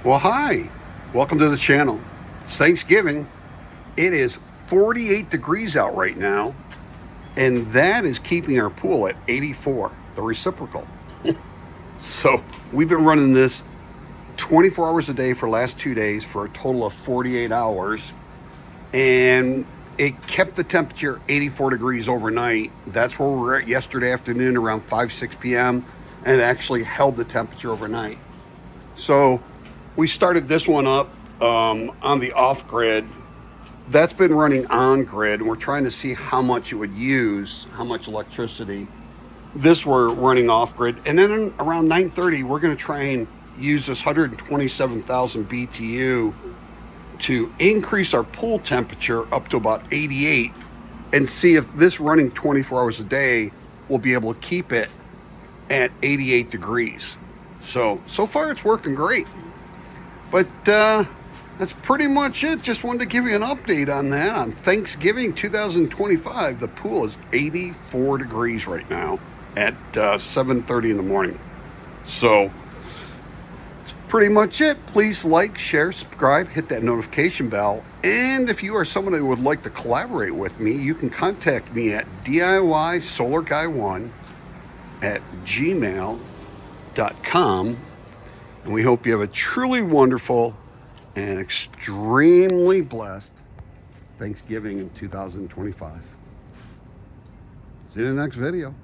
Well, hi, welcome to the channel. It's Thanksgiving. It is 48 degrees out right now, and that is keeping our pool at 84, the reciprocal. So we've been running this 24 hours a day for the last 2 days for a total of 48 hours, and it kept the temperature 84 degrees overnight. That's where we were at yesterday afternoon around 6 p.m. and it actually held the temperature overnight. So we started this one up on the off grid. That's been running on grid, and we're trying to see how much it would use, how much electricity. This we're running off grid, and then around 9:30 we're going to try and use this 127,000 BTU to increase our pool temperature up to about 88 and see if this running 24 hours a day will be able to keep it at 88 degrees. So far it's working great. But that's pretty much it. Just wanted to give you an update on that. On Thanksgiving 2025, the pool is 84 degrees right now at 7:30 in the morning. So that's pretty much it. Please like, share, subscribe, hit that notification bell. And if you are someone that would like to collaborate with me, you can contact me at DIYSolarGuy1@gmail.com. And we hope you have a truly wonderful and extremely blessed Thanksgiving in 2025. See you in the next video.